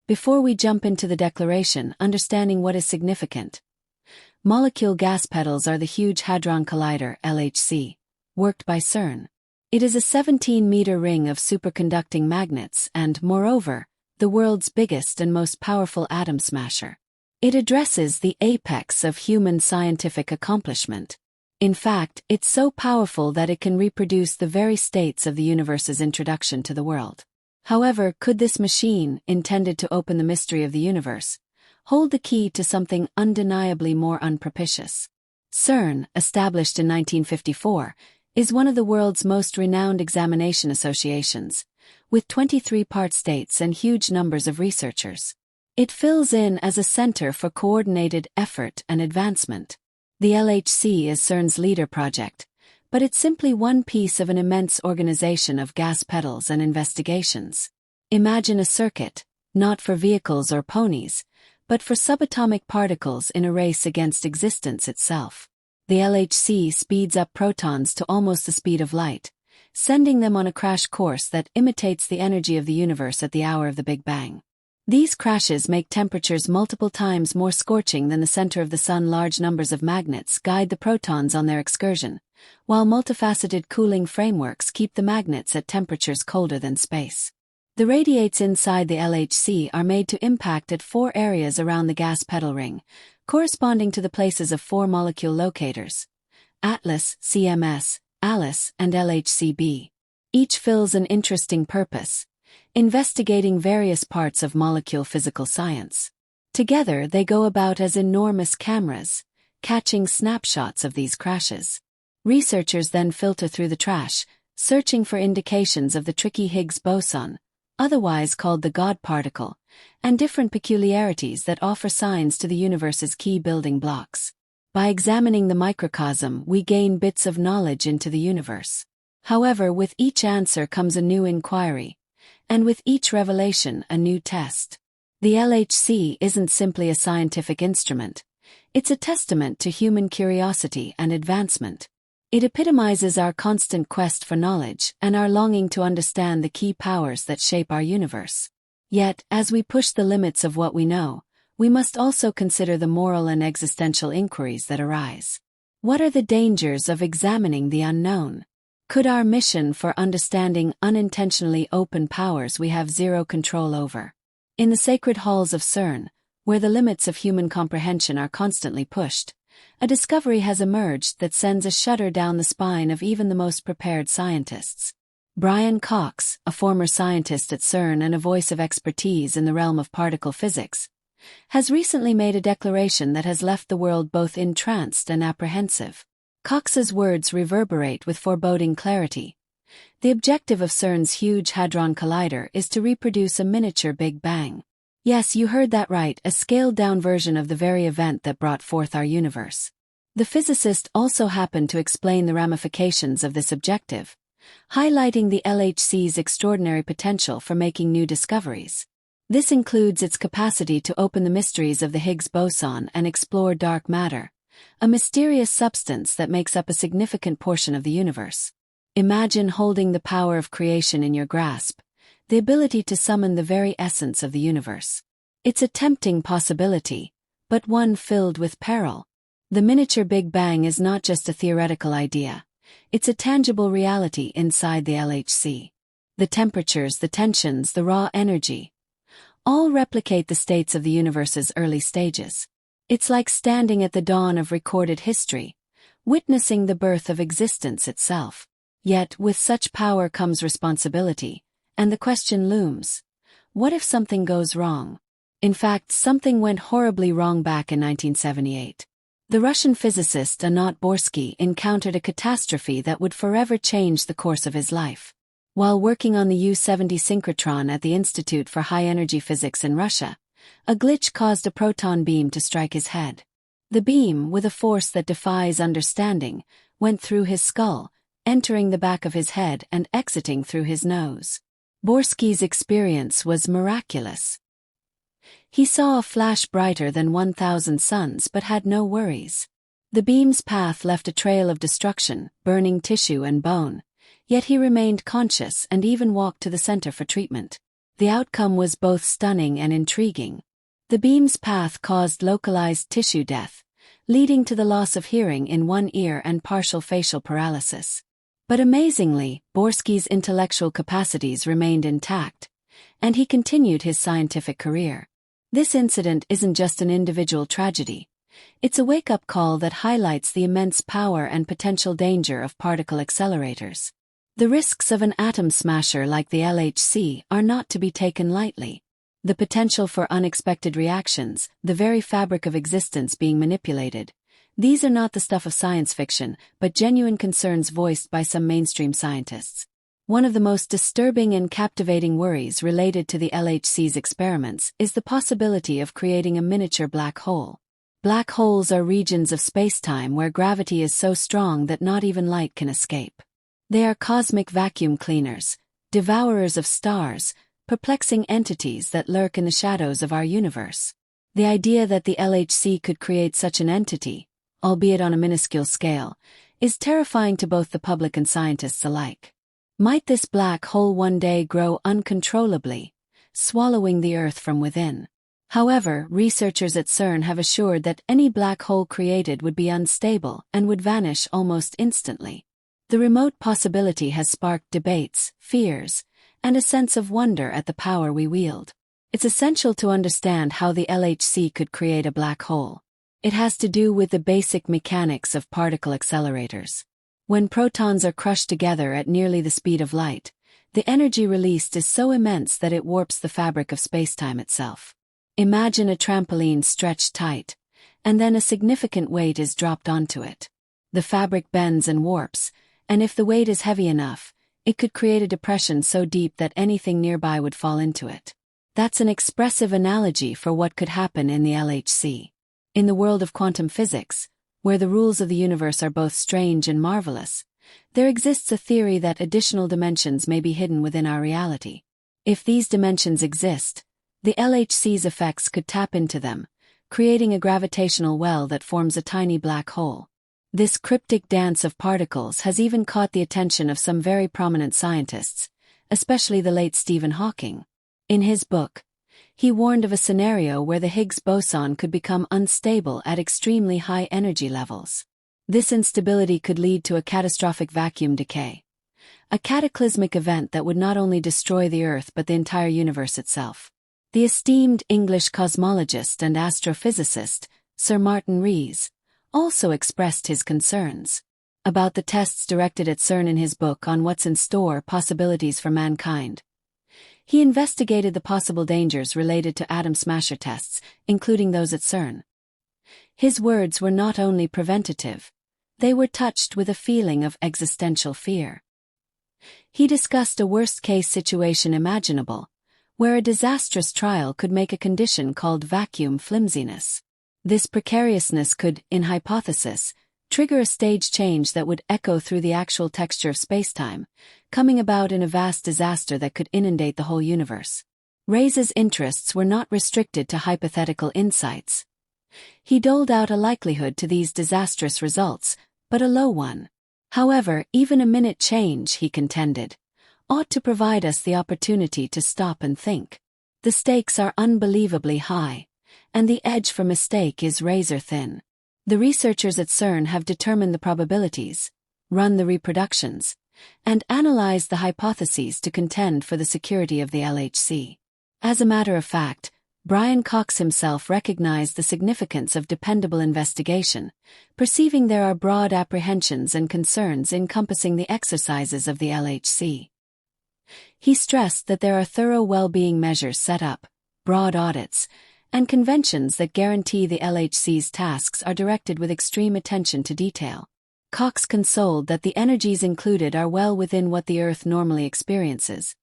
Before we jump into the declaration, understanding what is significant. Molecule gas pedals are the Huge Hadron Collider (LHC), worked by CERN. It is a 17-meter ring of superconducting magnets and, moreover, the world's biggest and most powerful atom smasher. It addresses the apex of human scientific accomplishment. In fact, it's so powerful that it can reproduce the very states of the universe's introduction to the world. However, could this machine, intended to open the mystery of the universe, hold the key to something undeniably more unpropitious? CERN, established in 1954, is one of the world's most renowned examination associations, with 23 part states and huge numbers of researchers. It fills in as a center for coordinated effort and advancement. The LHC is CERN's leader project, but it's simply one piece of an immense organization of gas pedals and investigations. Imagine a circuit, not for vehicles or ponies, but for subatomic particles in a race against existence itself. The LHC speeds up protons to almost the speed of light, sending them on a crash course that imitates the energy of the universe at the hour of the Big Bang. These crashes make temperatures multiple times more scorching than the center of the sun. Large numbers of magnets guide the protons on their excursion, while multifaceted cooling frameworks keep the magnets at temperatures colder than space. The radiates inside the LHC are made to impact at 4 areas around the gas pedal ring, corresponding to the places of 4 molecule locators: Atlas, CMS, ALICE, and LHCb. Each fills an interesting purpose, investigating various parts of molecule physical science. Together they go about as enormous cameras, catching snapshots of these crashes. Researchers then filter through the trash, searching for indications of the tricky Higgs boson, otherwise called the God particle, and different peculiarities that offer signs to the universe's key building blocks. By examining the microcosm, we gain bits of knowledge into the universe. However, with each answer comes a new inquiry, and with each revelation a new test. The LHC isn't simply a scientific instrument. It's a testament to human curiosity and advancement. It epitomizes our constant quest for knowledge and our longing to understand the key powers that shape our universe. Yet, as we push the limits of what we know, we must also consider the moral and existential inquiries that arise. What are the dangers of examining the unknown? Could our mission for understanding unintentionally open powers we have zero control over? In the sacred halls of CERN, where the limits of human comprehension are constantly pushed, a discovery has emerged that sends a shudder down the spine of even the most prepared scientists. Brian Cox, a former scientist at CERN and a voice of expertise in the realm of particle physics, has recently made a declaration that has left the world both entranced and apprehensive. Cox's words reverberate with foreboding clarity. The objective of CERN's Huge Hadron Collider is to reproduce a miniature Big Bang. Yes, you heard that right, a scaled-down version of the very event that brought forth our universe. The physicist also happened to explain the ramifications of this objective, highlighting the LHC's extraordinary potential for making new discoveries. This includes its capacity to open the mysteries of the Higgs boson and explore dark matter, a mysterious substance that makes up a significant portion of the universe. Imagine holding the power of creation in your grasp, the ability to summon the very essence of the universe. It's a tempting possibility, but one filled with peril. The miniature Big Bang is not just a theoretical idea, it's a tangible reality inside the LHC. The temperatures, the tensions, the raw energy, all replicate the states of the universe's early stages. It's like standing at the dawn of recorded history, witnessing the birth of existence itself. Yet, with such power comes responsibility, and the question looms: what if something goes wrong? In fact, something went horribly wrong back in 1978. The Russian physicist Anat Borsky encountered a catastrophe that would forever change the course of his life. While working on the U-70 synchrotron at the Institute for High-Energy Physics in Russia, a glitch caused a proton beam to strike his head. The beam, with a force that defies understanding, went through his skull, entering the back of his head and exiting through his nose. Borsky's experience was miraculous. He saw a flash brighter than 1,000 suns but had no worries. The beam's path left a trail of destruction, burning tissue and bone, yet he remained conscious and even walked to the center for treatment. The outcome was both stunning and intriguing. The beam's path caused localized tissue death, leading to the loss of hearing in one ear and partial facial paralysis. But amazingly, Borsky's intellectual capacities remained intact, and he continued his scientific career. This incident isn't just an individual tragedy. It's a wake-up call that highlights the immense power and potential danger of particle accelerators. The risks of an atom smasher like the LHC are not to be taken lightly. The potential for unexpected reactions, the very fabric of existence being manipulated. These are not the stuff of science fiction, but genuine concerns voiced by some mainstream scientists. One of the most disturbing and captivating worries related to the LHC's experiments is the possibility of creating a miniature black hole. Black holes are regions of spacetime where gravity is so strong that not even light can escape. They are cosmic vacuum cleaners, devourers of stars, perplexing entities that lurk in the shadows of our universe. The idea that the LHC could create such an entity, albeit on a minuscule scale, is terrifying to both the public and scientists alike. Might this black hole one day grow uncontrollably, swallowing the Earth from within? However, researchers at CERN have assured that any black hole created would be unstable and would vanish almost instantly. The remote possibility has sparked debates, fears, and a sense of wonder at the power we wield. It's essential to understand how the LHC could create a black hole. It has to do with the basic mechanics of particle accelerators. When protons are crushed together at nearly the speed of light, the energy released is so immense that it warps the fabric of spacetime itself. Imagine a trampoline stretched tight, and then a significant weight is dropped onto it. The fabric bends and warps, and if the weight is heavy enough, it could create a depression so deep that anything nearby would fall into it. That's an expressive analogy for what could happen in the LHC. In the world of quantum physics, where the rules of the universe are both strange and marvelous, there exists a theory that additional dimensions may be hidden within our reality. If these dimensions exist, the LHC's effects could tap into them, creating a gravitational well that forms a tiny black hole. This cryptic dance of particles has even caught the attention of some very prominent scientists, especially the late Stephen Hawking. In his book, he warned of a scenario where the Higgs boson could become unstable at extremely high energy levels. This instability could lead to a catastrophic vacuum decay, a cataclysmic event that would not only destroy the Earth but the entire universe itself. The esteemed English cosmologist and astrophysicist, Sir Martin Rees, also expressed his concerns about the tests directed at CERN in his book on what's in store possibilities for mankind. He investigated the possible dangers related to atom smasher tests, including those at CERN. His words were not only preventative, they were touched with a feeling of existential fear. He discussed a worst-case situation imaginable, where a disastrous trial could make a condition called vacuum flimsiness. This precariousness could, in hypothesis, trigger a stage change that would echo through the actual texture of spacetime, coming about in a vast disaster that could inundate the whole universe. Rees's interests were not restricted to hypothetical insights. He doled out a likelihood to these disastrous results, but a low one. However, even a minute change, he contended, ought to provide us the opportunity to stop and think. The stakes are unbelievably high, and the edge for mistake is razor-thin. The researchers at CERN have determined the probabilities, run the reproductions, and analyzed the hypotheses to contend for the security of the LHC. As a matter of fact, Brian Cox himself recognized the significance of dependable investigation, perceiving there are broad apprehensions and concerns encompassing the exercises of the LHC. He stressed that there are thorough well-being measures set up, broad audits, and conventions that guarantee the LHC's tasks are directed with extreme attention to detail. Cox consoled that the energies included are well within what the Earth normally experiences,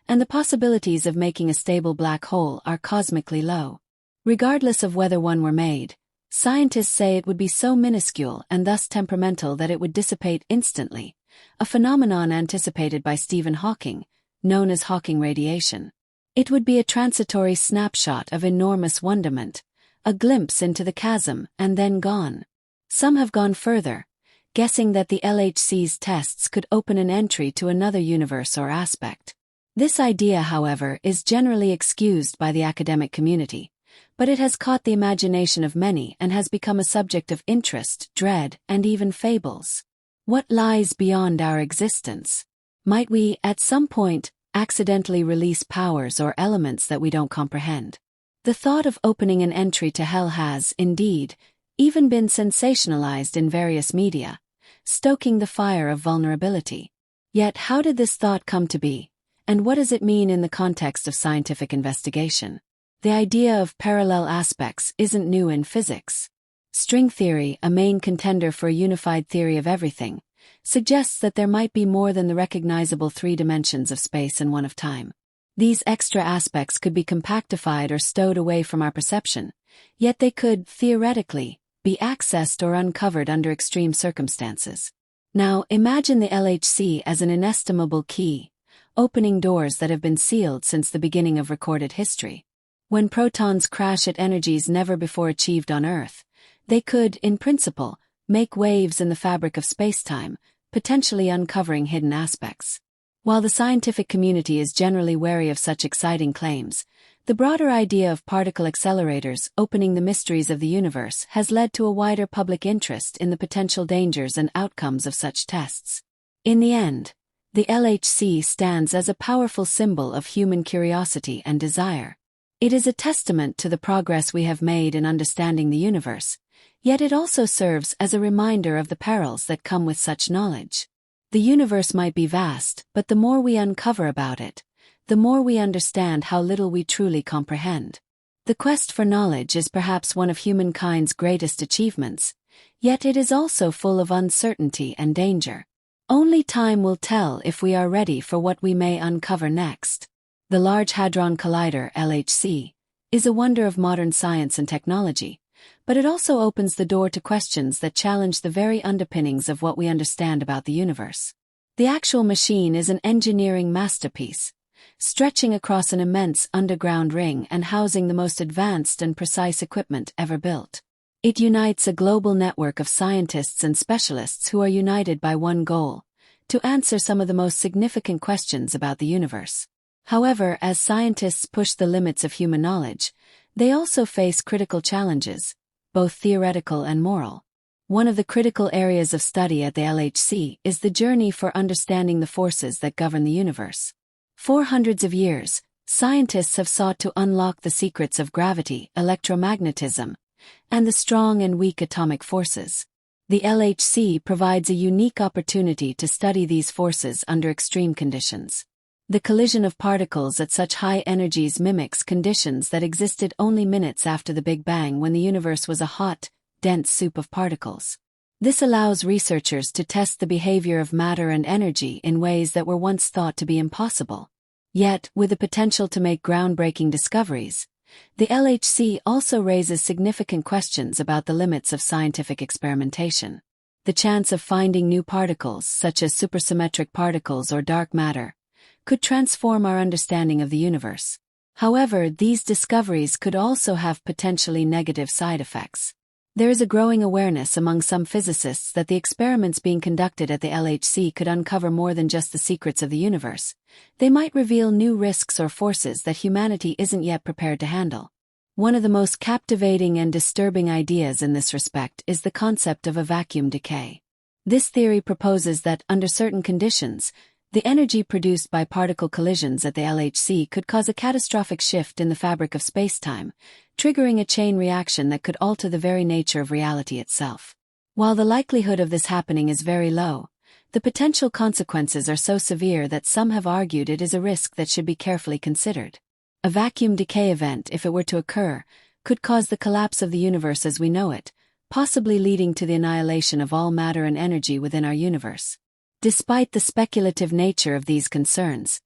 and the possibilities of making a stable black hole are cosmically low. Regardless of whether one were made, scientists say it would be so minuscule and thus temperamental that it would dissipate instantly, a phenomenon anticipated by Stephen Hawking, known as Hawking radiation. It would be a transitory snapshot of enormous wonderment, a glimpse into the chasm and then gone. Some have gone further, guessing that the LHC's tests could open an entry to another universe or aspect. This idea, however, is generally excused by the academic community, but it has caught the imagination of many and has become a subject of interest, dread, and even fables. What lies beyond our existence? Might we, at some point, accidentally release powers or elements that we don't comprehend? The thought of opening an entry to hell has, indeed, even been sensationalized in various media, stoking the fire of vulnerability. Yet how did this thought come to be, and what does it mean in the context of scientific investigation? The idea of parallel aspects isn't new in physics. String theory, a main contender for a unified theory of everything, suggests that there might be more than the recognizable three dimensions of space and one of time. These extra aspects could be compactified or stowed away from our perception, yet they could, theoretically, be accessed or uncovered under extreme circumstances. Now, imagine the LHC as an inestimable key, opening doors that have been sealed since the beginning of recorded history. When protons crash at energies never before achieved on Earth, they could, in principle, make waves in the fabric of spacetime, potentially uncovering hidden aspects. While the scientific community is generally wary of such exciting claims, the broader idea of particle accelerators opening the mysteries of the universe has led to a wider public interest in the potential dangers and outcomes of such tests. In the end, the LHC stands as a powerful symbol of human curiosity and desire. It is a testament to the progress we have made in understanding the universe, yet it also serves as a reminder of the perils that come with such knowledge. The universe might be vast, but the more we uncover about it, the more we understand how little we truly comprehend. The quest for knowledge is perhaps one of humankind's greatest achievements, yet it is also full of uncertainty and danger. Only time will tell if we are ready for what we may uncover next. The Large Hadron Collider, LHC, is a wonder of modern science and technology, but it also opens the door to questions that challenge the very underpinnings of what we understand about the universe. The actual machine is an engineering masterpiece, stretching across an immense underground ring and housing the most advanced and precise equipment ever built. It unites a global network of scientists and specialists who are united by one goal: to answer some of the most significant questions about the universe. However, as scientists push the limits of human knowledge, they also face critical challenges, both theoretical and moral. One of the critical areas of study at the LHC is the journey for understanding the forces that govern the universe. For hundreds of years, scientists have sought to unlock the secrets of gravity, electromagnetism, and the strong and weak atomic forces. The LHC provides a unique opportunity to study these forces under extreme conditions. The collision of particles at such high energies mimics conditions that existed only minutes after the Big Bang, when the universe was a hot, dense soup of particles. This allows researchers to test the behavior of matter and energy in ways that were once thought to be impossible. Yet, with the potential to make groundbreaking discoveries, the LHC also raises significant questions about the limits of scientific experimentation. The chance of finding new particles, such as supersymmetric particles or dark matter, could transform our understanding of the universe. However, these discoveries could also have potentially negative side effects. There is a growing awareness among some physicists that the experiments being conducted at the LHC could uncover more than just the secrets of the universe. They might reveal new risks or forces that humanity isn't yet prepared to handle. One of the most captivating and disturbing ideas in this respect is the concept of a vacuum decay. This theory proposes that, under certain conditions, the energy produced by particle collisions at the LHC could cause a catastrophic shift in the fabric of spacetime, triggering a chain reaction that could alter the very nature of reality itself. While the likelihood of this happening is very low, the potential consequences are so severe that some have argued it is a risk that should be carefully considered. A vacuum decay event, if it were to occur, could cause the collapse of the universe as we know it, possibly leading to the annihilation of all matter and energy within our universe. Despite the speculative nature of these concerns,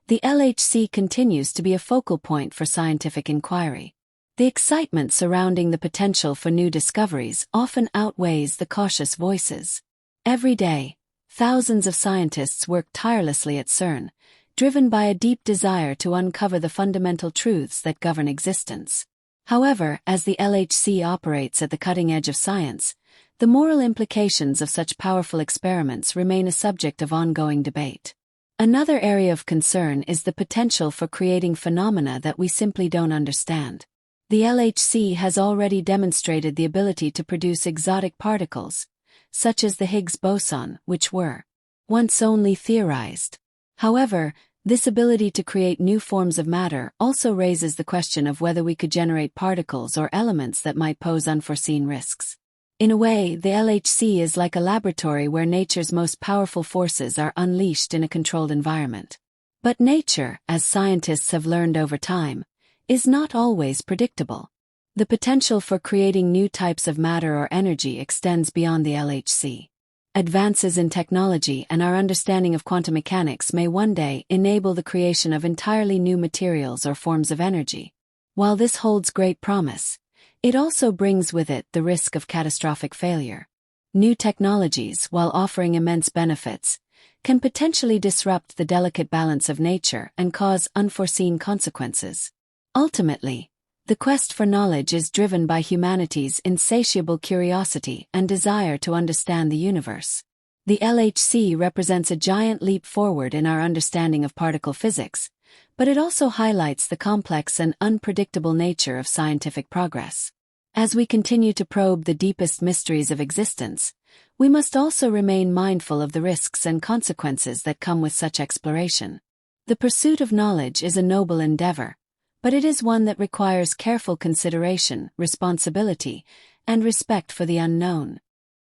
the LHC continues to be a focal point for scientific inquiry. The excitement surrounding the potential for new discoveries often outweighs the cautious voices. Every day, thousands of scientists work tirelessly at CERN, driven by a deep desire to uncover the fundamental truths that govern existence. However, as the LHC operates at the cutting edge of science, the moral implications of such powerful experiments remain a subject of ongoing debate. Another area of concern is the potential for creating phenomena that we simply don't understand. The LHC has already demonstrated the ability to produce exotic particles, such as the Higgs boson, which were once only theorized. However, this ability to create new forms of matter also raises the question of whether we could generate particles or elements that might pose unforeseen risks. In a way, the LHC is like a laboratory where nature's most powerful forces are unleashed in a controlled environment. But nature, as scientists have learned over time, is not always predictable. The potential for creating new types of matter or energy extends beyond the LHC. Advances in technology and our understanding of quantum mechanics may one day enable the creation of entirely new materials or forms of energy. While this holds great promise, it also brings with it the risk of catastrophic failure. New technologies, while offering immense benefits, can potentially disrupt the delicate balance of nature and cause unforeseen consequences. Ultimately, the quest for knowledge is driven by humanity's insatiable curiosity and desire to understand the universe. The LHC represents a giant leap forward in our understanding of particle physics, but it also highlights the complex and unpredictable nature of scientific progress. As we continue to probe the deepest mysteries of existence, we must also remain mindful of the risks and consequences that come with such exploration. The pursuit of knowledge is a noble endeavor, but it is one that requires careful consideration, responsibility, and respect for the unknown.